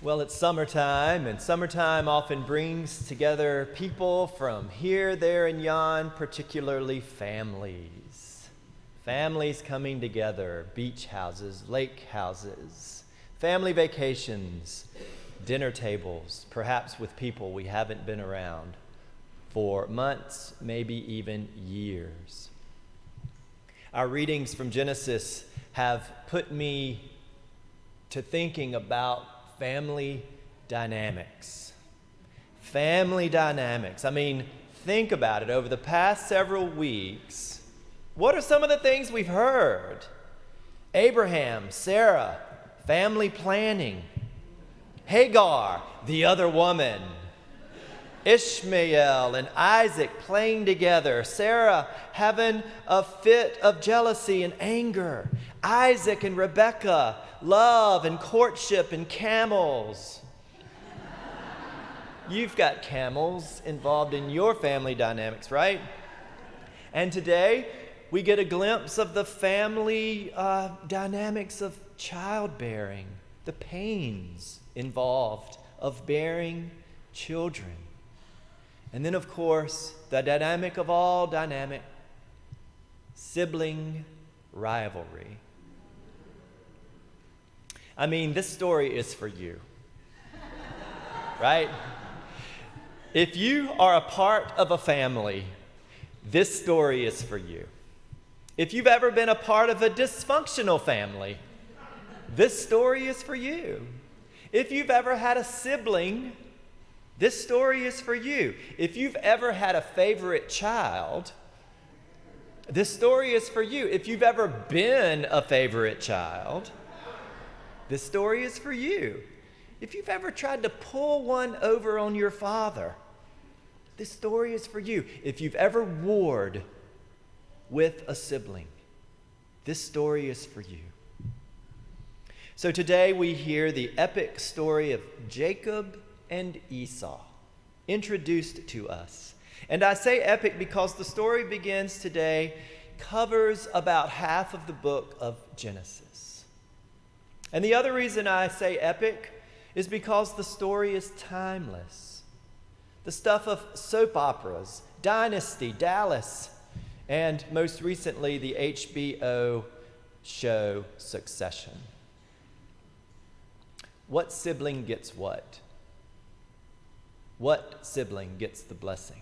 Well, it's summertime, and summertime often brings together people from here, there, and yon, particularly families. Families coming together, beach houses, lake houses, family vacations, dinner tables, perhaps with people we haven't been around for months, maybe even years. Our readings from Genesis have put me to thinking about family dynamics. Family dynamics. I mean, think about it. Over the past several weeks, what are some of the things we've heard? Abraham, Sarah, family planning. Hagar, the other woman. Ishmael and Isaac playing together. Sarah having a fit of jealousy and anger. Isaac and Rebekah, love and courtship and camels. You've got camels involved in your family dynamics, right? And today, we get a glimpse of the family dynamics of childbearing, the pains involved of bearing children. And then, of course, the dynamic of all dynamic, sibling rivalry. I mean, this story is for you, right? If you are a part of a family, this story is for you. If you've ever been a part of a dysfunctional family, this story is for you. If you've ever had a sibling, this story is for you. If you've ever had a favorite child, this story is for you. If you've ever been a favorite child, this story is for you. If you've ever tried to pull one over on your father, this story is for you. If you've ever warred with a sibling, this story is for you. So today we hear the epic story of Jacob and Esau introduced to us. And I say epic because the story begins today, covers about half of the book of Genesis. And the other reason I say epic is because the story is timeless. The stuff of soap operas, Dynasty, Dallas, and most recently the HBO show Succession. What sibling gets what? What sibling gets the blessing?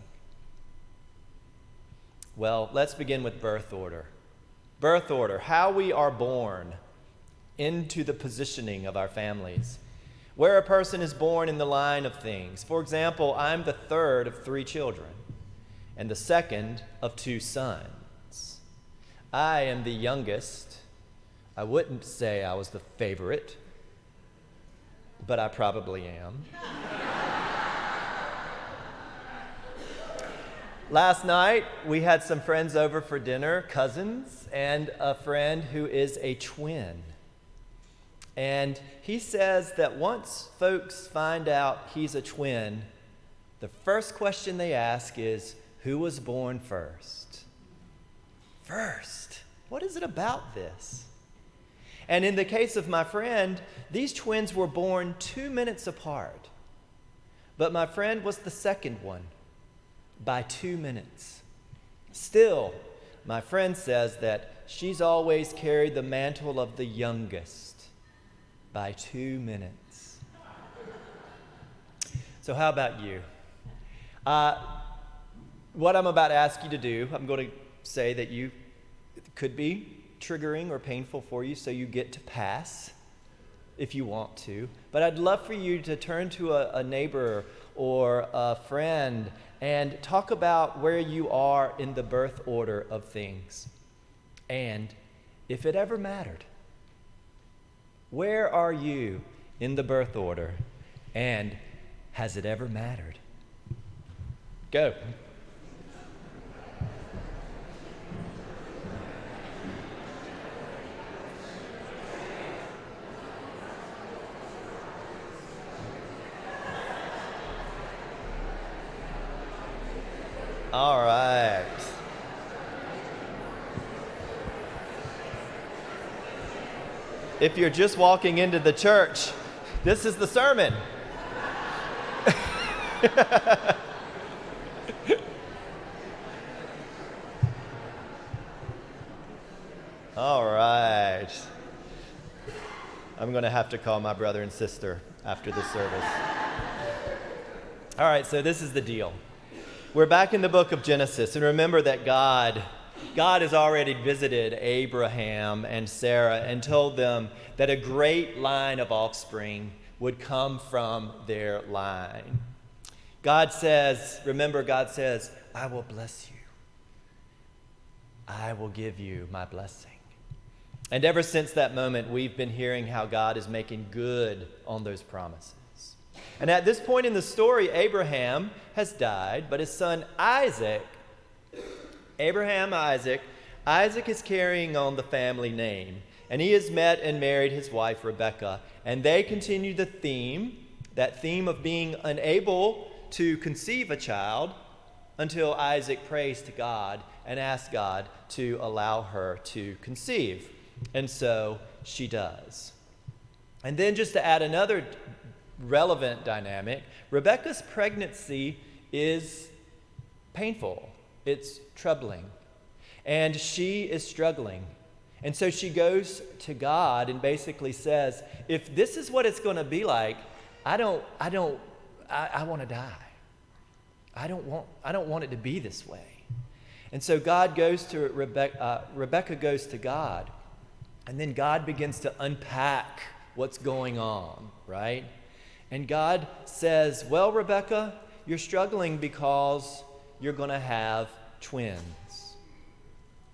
Well, let's begin with birth order. Birth order, how we are born into the positioning of our families. Where a person is born in the line of things. For example, I'm the third of 3 children and the second of 2 sons. I am the youngest. I wouldn't say I was the favorite, but I probably am. Last night, we had some friends over for dinner, cousins, and a friend who is a twin. And he says that once folks find out he's a twin, the first question they ask is, who was born first? First. What is it about this? And in the case of my friend, these twins were born 2 minutes apart. But my friend was the second one by 2 minutes. Still, my friend says that she's always carried the mantle of the youngest by 2 minutes. So how about you? What I'm about to ask you to do, I'm going to say that it could be triggering or painful for you, so you get to pass if you want to. But I'd love for you to turn to a neighbor or a friend and talk about where you are in the birth order of things. And if it ever mattered, where are you in the birth order? And has it ever mattered? Go. All right. If you're just walking into the church, This is the sermon. All right. I'm going to have to call my brother and sister after this service. All right, so this is the deal. We're back in the book of Genesis, and remember that God has already visited Abraham and Sarah and told them that a great line of offspring would come from their line. God says, I will bless you. I will give you my blessing. And ever since that moment, we've been hearing how God is making good on those promises. And at this point in the story, Abraham has died, but his son Isaac is carrying on the family name. And he has met and married his wife, Rebekah. And they continue the theme, that theme of being unable to conceive a child, until Isaac prays to God and asks God to allow her to conceive. And so she does. And then just to add another relevant dynamic, Rebekah's pregnancy is painful. It's troubling. And she is struggling. And so she goes to God and basically says, if this is what it's going to be like, I want to die. I don't want it to be this way. And so God goes to Rebekah goes to God. And then God begins to unpack what's going on, right? And God says, well, Rebekah, you're struggling because you're going to have twins.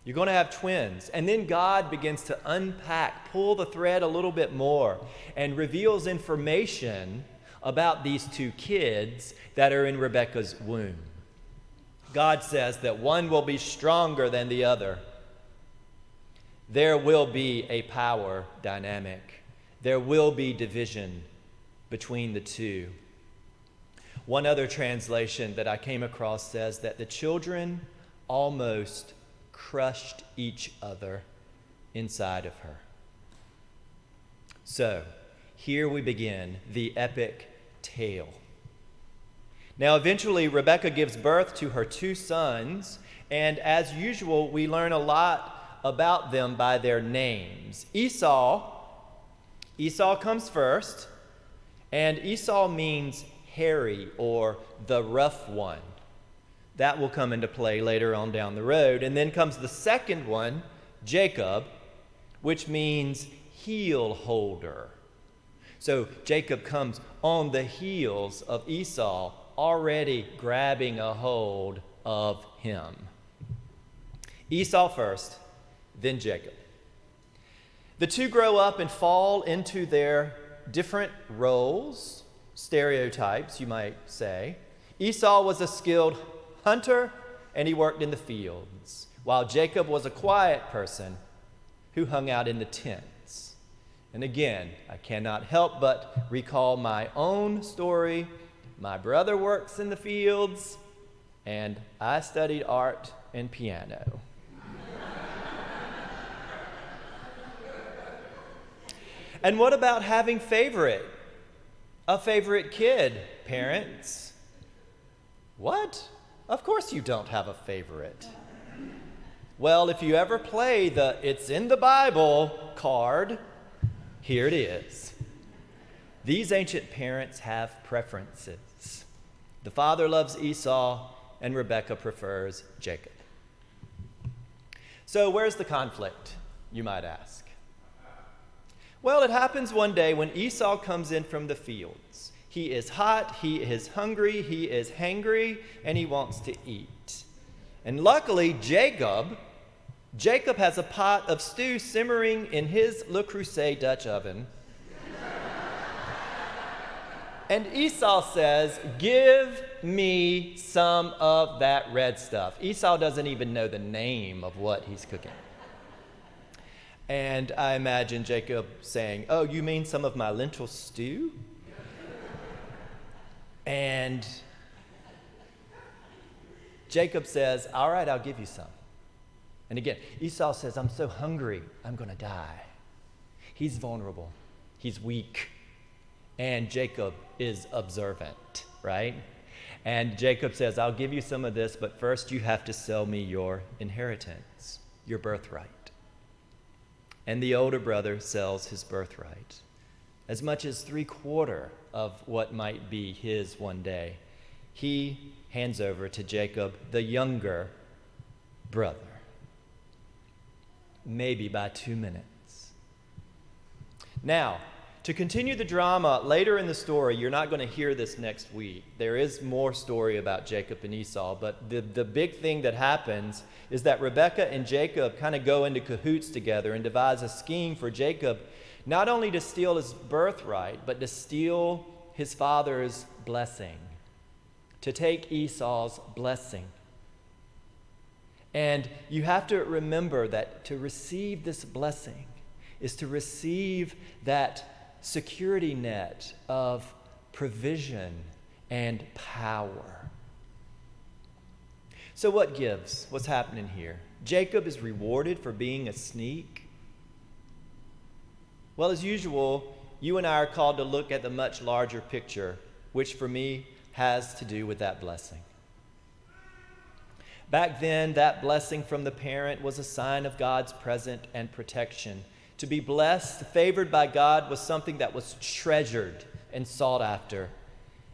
You're going to have twins. And then God begins to unpack, pull the thread a little bit more, and reveals information about these two kids that are in Rebekah's womb. God says that one will be stronger than the other. There will be a power dynamic. There will be division between the two. One other translation that I came across says that the children almost crushed each other inside of her. So, here we begin the epic tale. Now, eventually, Rebekah gives birth to her two sons, and as usual, we learn a lot about them by their names. Esau comes first, and Esau means hairy or the rough one. That will come into play later on down the road. And then comes the second one, Jacob, which means heel holder. So Jacob comes on the heels of Esau, already grabbing a hold of him. Esau first, then Jacob. The two grow up and fall into their different roles, stereotypes, you might say. Esau was a skilled hunter, and he worked in the fields, while Jacob was a quiet person who hung out in the tents. And again, I cannot help but recall my own story. My brother works in the fields, and I studied art and piano. And what about having a favorite kid, parents? What? Of course you don't have a favorite. Well, if you ever play the "It's in the Bible" card, here it is. These ancient parents have preferences. The father loves Esau, and Rebekah prefers Jacob. So where's the conflict, you might ask? Well, it happens one day when Esau comes in from the fields. He is hot, he is hungry, he is hangry, and he wants to eat. And luckily, Jacob has a pot of stew simmering in his Le Creuset Dutch oven. And Esau says, "Give me some of that red stuff." Esau doesn't even know the name of what he's cooking. And I imagine Jacob saying, "Oh, you mean some of my lentil stew?" And Jacob says, "All right, I'll give you some." And again, Esau says, "I'm so hungry, I'm going to die." He's vulnerable. He's weak. And Jacob is observant, right? And Jacob says, I'll give you some of this, but first you have to sell me your inheritance, your birthright. And the older brother sells his birthright, as much as 3/4 of what might be his one day. He hands over to Jacob, the younger brother, maybe by 2 minutes. Now, to continue the drama, later in the story, you're not going to hear this next week. There is more story about Jacob and Esau, but the big thing that happens is that Rebekah and Jacob kind of go into cahoots together and devise a scheme for Jacob, not only to steal his birthright, but to steal his father's blessing, to take Esau's blessing. And you have to remember that to receive this blessing is to receive that security net of provision and power. So what gives? What's happening here? Jacob is rewarded for being a sneak. Well, as usual, you and I are called to look at the much larger picture, which for me has to do with that blessing. Back then, that blessing from the parent was a sign of God's presence and protection. To be blessed, favored by God, was something that was treasured and sought after.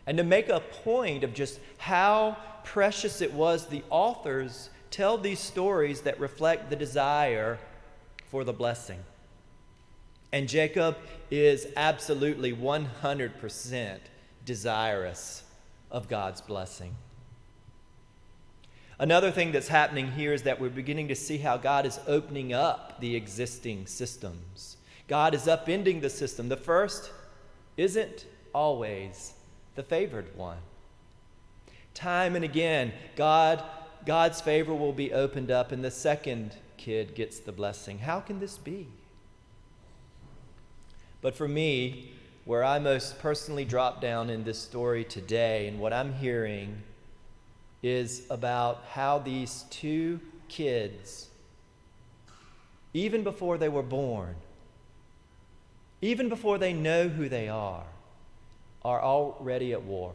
And to make a point of just how precious it was, the authors tell these stories that reflect the desire for the blessing. And Jacob is absolutely 100% desirous of God's blessing. Another thing that's happening here is that we're beginning to see how God is opening up the existing systems. God is upending the system. The first isn't always the favored one. Time and again, God's favor will be opened up, and the second kid gets the blessing. How can this be? But for me, where I most personally drop down in this story today, and what I'm hearing is about how these two kids, even before they were born, even before they know who they are already at war.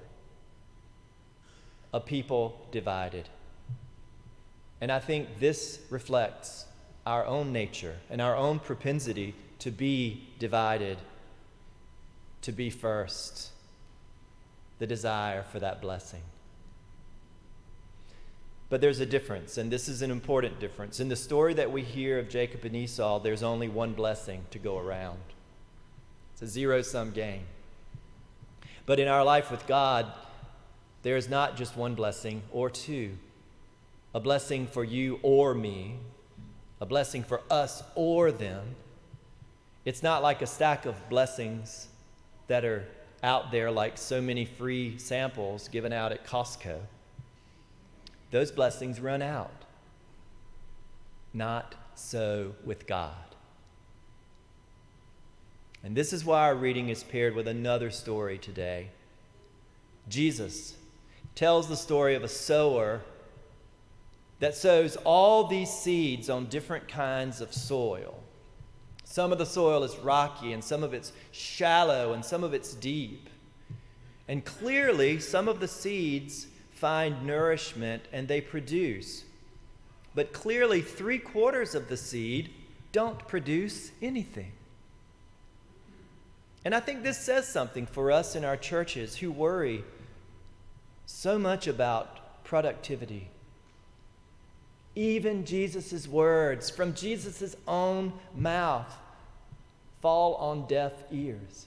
A people divided. And I think this reflects our own nature and our own propensity to be divided, to be first, the desire for that blessing. But there's a difference, and this is an important difference. In the story that we hear of Jacob and Esau, there's only one blessing to go around. It's a zero-sum game. But in our life with God, there is not just one blessing or two. A blessing for you or me, a blessing for us or them. It's not like a stack of blessings that are out there like so many free samples given out at Costco. Those blessings run out. Not so with God. And this is why our reading is paired with another story today. Jesus tells the story of a sower that sows all these seeds on different kinds of soil. Some of the soil is rocky, and some of it's shallow, and some of it's deep. And clearly, some of the seeds find nourishment and they produce. But clearly, 3/4 of the seed don't produce anything. And I think this says something for us in our churches who worry so much about productivity. Even Jesus' words from Jesus' own mouth fall on deaf ears.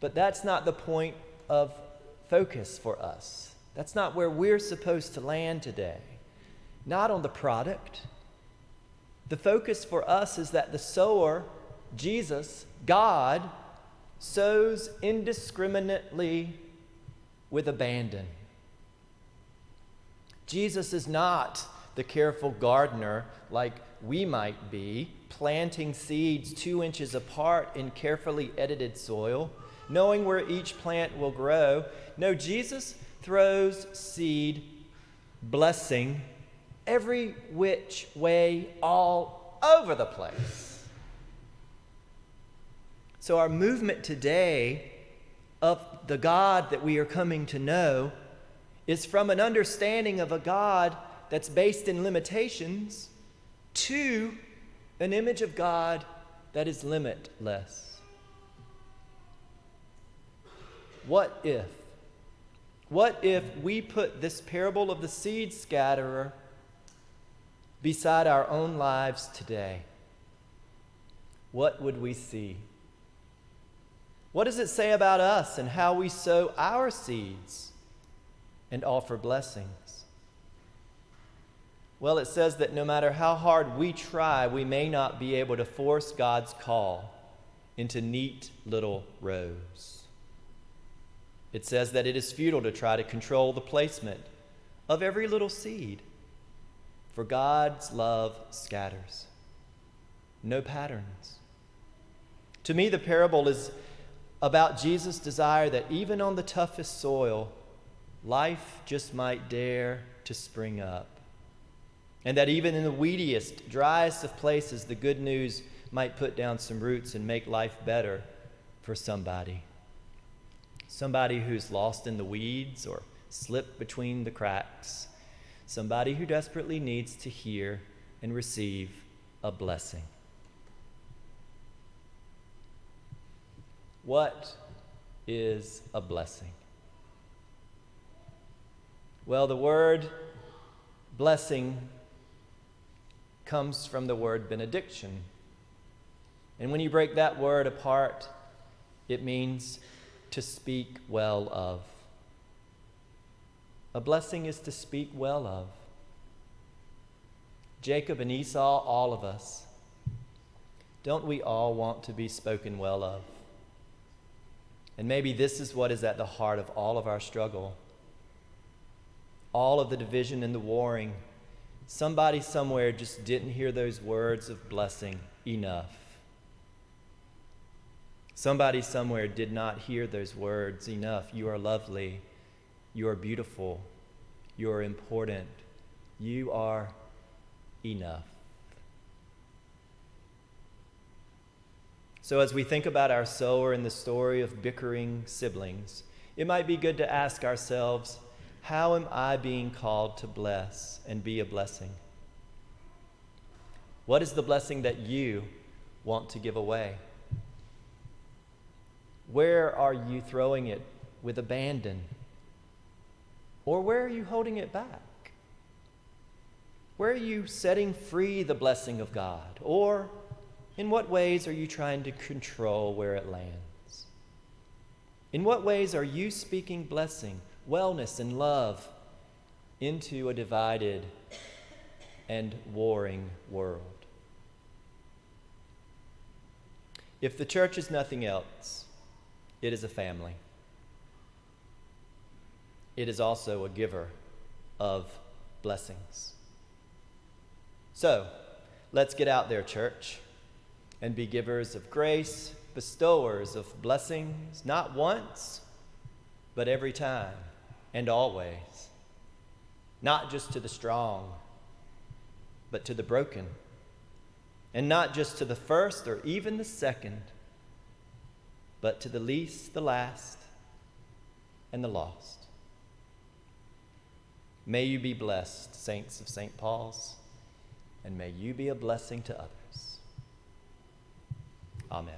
But that's not the point of focus for us. That's not where we're supposed to land today. Not on the product. The focus for us is that the sower, Jesus, God, sows indiscriminately with abandon. Jesus is not the careful gardener like we might be, planting seeds 2 inches apart in carefully edited soil, knowing where each plant will grow. No, Jesus throws seed, blessing, every which way, all over the place. So our movement today of the God that we are coming to know is from an understanding of a God that's based in limitations to an image of God that is limitless. What if we put this parable of the seed scatterer beside our own lives today? What would we see? What does it say about us and how we sow our seeds and offer blessings? Well, it says that no matter how hard we try, we may not be able to force God's call into neat little rows. It says that it is futile to try to control the placement of every little seed, for God's love scatters. No patterns. To me, the parable is about Jesus' desire that even on the toughest soil, life just might dare to spring up. And that even in the weediest, driest of places, the good news might put down some roots and make life better for somebody. Somebody who's lost in the weeds or slipped between the cracks. Somebody who desperately needs to hear and receive a blessing. What is a blessing? Well, the word blessing comes from the word benediction. And when you break that word apart, it means to speak well of. A blessing is to speak well of. Jacob and Esau, all of us, don't we all want to be spoken well of? And maybe this is what is at the heart of all of our struggle. All of the division and the warring. Somebody somewhere just didn't hear those words of blessing enough. Somebody somewhere did not hear those words enough. You are lovely. You are beautiful. You are important. You are enough. So as we think about our sower in the story of bickering siblings, it might be good to ask ourselves, how am I being called to bless and be a blessing? What is the blessing that you want to give away? Where are you throwing it with abandon? Or where are you holding it back? Where are you setting free the blessing of God? Or in what ways are you trying to control where it lands? In what ways are you speaking blessing, wellness, and love into a divided and warring world? If the church is nothing else, it is a family. It is also a giver of blessings. So, let's get out there, church, and be givers of grace, bestowers of blessings, not once, but every time and always. Not just to the strong, but to the broken. And not just to the first or even the second, but to the least, the last, and the lost. May you be blessed, saints of St. Paul's, and may you be a blessing to others. Amen.